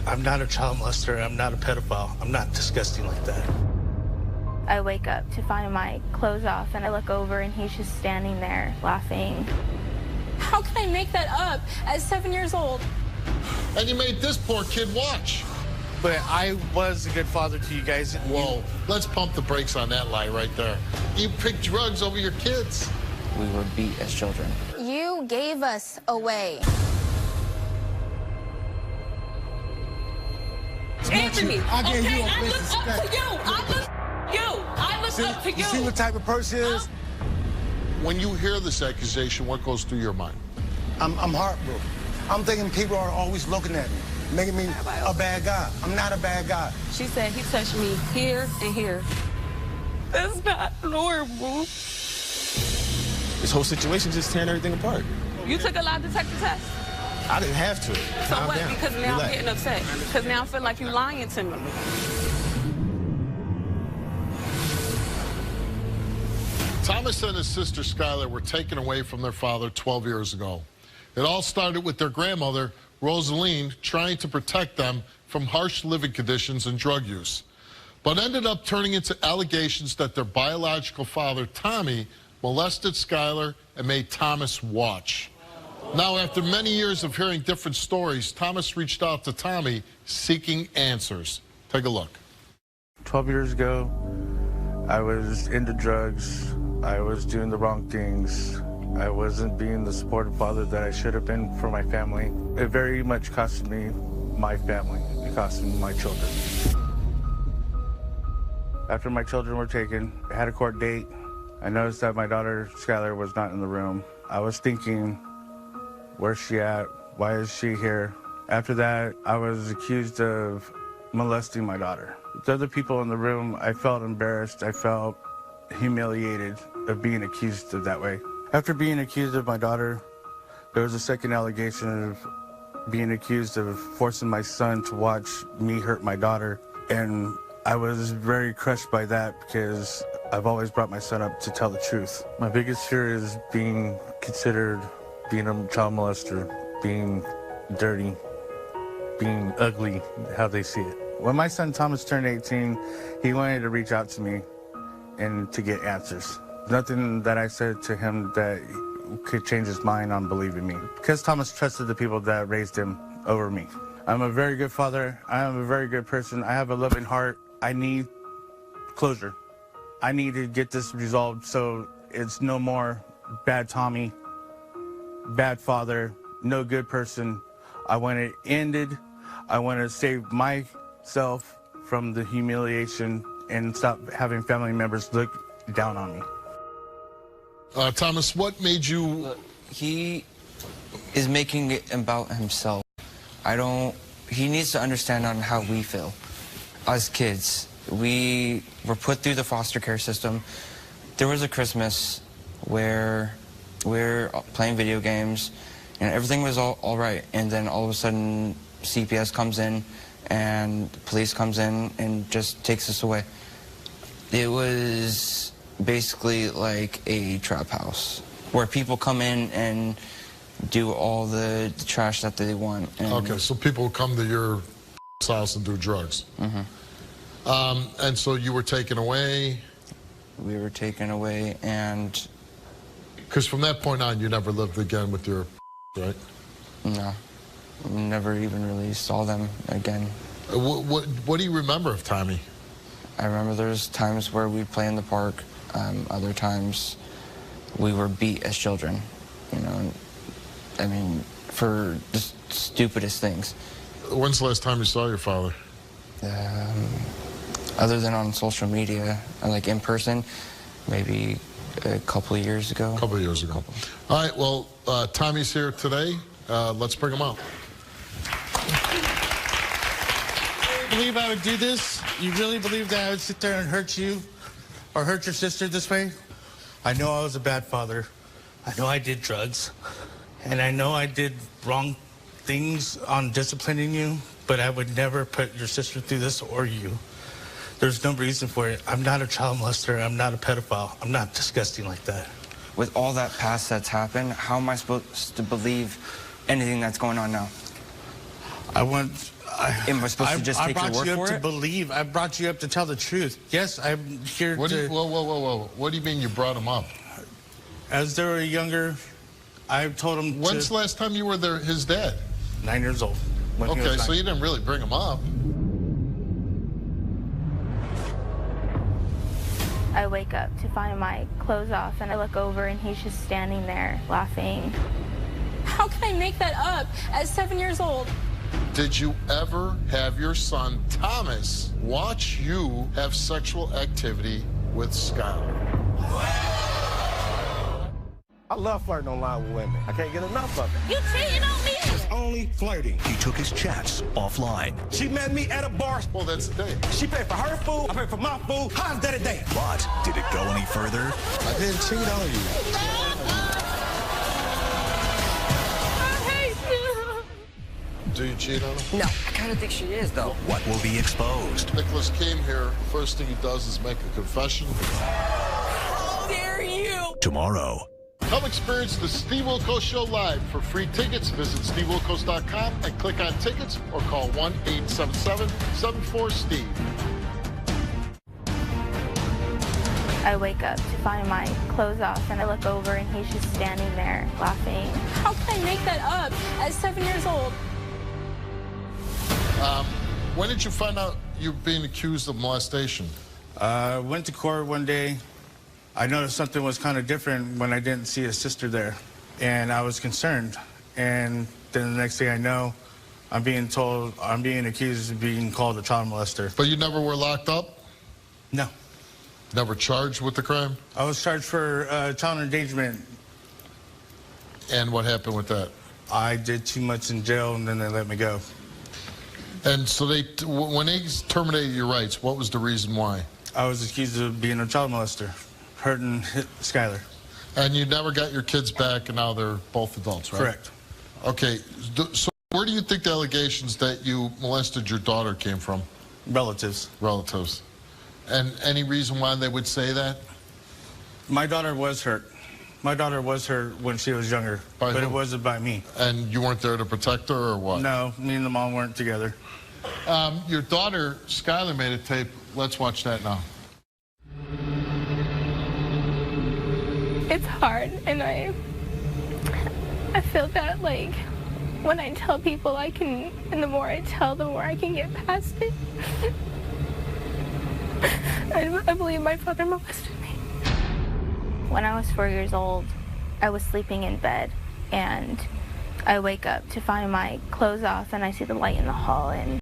I'm not a child molester. I'm not a pedophile. I'm not disgusting like that. I wake up to find my clothes off, and I look over, and he's just standing there laughing. How can I make that up at 7 years old? And you made this poor kid watch. But I was a good father to you guys. Whoa, let's pump the brakes on that lie right there. You picked drugs over your kids. We were beat as children. You gave us away. Anthony, I gave okay, you a I big look respect. up to you. I look up to you. You see what type of person he is? When you hear this accusation, what goes through your mind? I'm heartbroken. I'm thinking people are always looking at me, making me a bad guy. I'm not a bad guy. She said he touched me here and here. That's not normal. This whole situation just tearing everything apart. You took a lie detector test. I didn't have to. So Calm what? down. Because now Relax. I'm getting upset. Because now I feel like you're lying to me. Thomas and his sister Skylar were taken away from their father 12 years ago. It all started with their grandmother, Rosaline, trying to protect them from harsh living conditions and drug use, but ended up turning into allegations that their biological father, Tommy, molested Skylar and made Thomas watch. Now, after many years of hearing different stories, Thomas reached out to Tommy seeking answers. Take a look. 12 years ago, I was into drugs. I was doing the wrong things. I wasn't being the supportive father that I should have been for my family. It very much costed me my family. It cost me my children. After my children were taken, I had a court date. I noticed that my daughter, Skylar, was not in the room. I was thinking, where's she at? Why is she here? After that, I was accused of molesting my daughter. With other people in the room, I felt embarrassed. I felt humiliated of being accused of that way. After being accused of my daughter, there was a second allegation of being accused of forcing my son to watch me hurt my daughter. And I was very crushed by that because I've always brought my son up to tell the truth. My biggest fear is being considered being a child molester, being dirty, being ugly, how they see it. When my son Thomas turned 18, he wanted to reach out to me and to get answers. Nothing that I said to him that could change his mind on believing me. Because Thomas trusted the people that raised him over me. I'm a very good father. I am a very good person. I have a loving heart. I need closure. I need to get this resolved so it's no more bad Tommy, bad father, no good person. I want it ended. I want to save myself from the humiliation and stop having family members look down on me. Thomas, what made you... Look, he is making it about himself. He needs to understand on how we feel. As kids, we were put through the foster care system. There was a Christmas where we're playing video games and everything was all right. And then all of a sudden, CPS comes in and police comes in and just takes us away. It was basically like a trap house where people come in and do all the trash that they want. And okay, so people come to your house and do drugs. Mm-hmm. And so you were taken away? We were taken away, and... Because from that point on, you never lived again with your right? No. Never even really saw them again. What do you remember of Tommy? I remember there's times where we'd play in the park. Other times we were beat as children, you know. I mean, for the stupidest things. When's the last time you saw your father? Other than on social media, like in person, maybe a couple of years ago. A couple of years ago. All right, well, Tommy's here today. Let's bring him out. You believe I would do this? You really believe that I would sit there and hurt you or hurt your sister this way? I know I was a bad father. I know I did drugs. And I know I did wrong things on disciplining you, but I would never put your sister through this or you. There's no reason for it. I'm not a child molester. I'm not a pedophile. I'm not disgusting like that. With all that past that's happened, how am I supposed to believe anything that's going on now? I want Am I supposed to just take your word for it? I brought you up to tell the truth. Yes, I'm here to... Whoa. What do you mean you brought him up? As they were younger, I told him When's the last time you were his dad? 9 years old. Okay, so you didn't really bring him up. I wake up to find my clothes off, and I look over, and he's just standing there laughing. How can I make that up at 7 years old? Did you ever have your son, Thomas, watch you have sexual activity with Skylar? I love flirting online with women. I can't get enough of it. You cheating on me? It's only flirting. He took his chats offline. She met me at a bar. Well, that's the date. She paid for her food. I paid for my food. How's that a date? But did it go any further? I didn't cheat on you. Do you cheat on him? No, I kind of think she is, though. What will be exposed? Nicholas came here. First thing he does is make a confession. How dare you? Tomorrow. Come experience the Steve Wilkos Show live. For free tickets, visit stevewilkos.com and click on tickets or call 1-877-74-STEVE. I wake up to find my clothes off, and I look over, and he's just standing there laughing. How can I make that up at 7 years old? When did you find out you were being accused of molestation? I went to court one day. I noticed something was kind of different when I didn't see his sister there, and I was concerned. And then the next thing I know, I'm being accused of being called a child molester. But you never were locked up? No. Never charged with the crime? I was charged for child endangerment. And what happened with that? I did too much in jail, and then they let me go. And so when they terminated your rights, what was the reason why? I was accused of being a child molester, hurting Skylar. And you never got your kids back, and now they're both adults, right? Correct. Okay, so where do you think the allegations that you molested your daughter came from? Relatives. Relatives. And any reason why they would say that? My daughter was hurt. My daughter was hurt when she was younger, but it wasn't by me. And you weren't there to protect her, or what? No, me and the mom weren't together. Your daughter, Skylar, made a tape. Let's watch that now. It's hard, and I feel that, like, when I tell people, and the more I tell, the more I can get past it. I believe my father molested me. When I was 4 years old, I was sleeping in bed, and I wake up to find my clothes off, and I see the light in the hall, and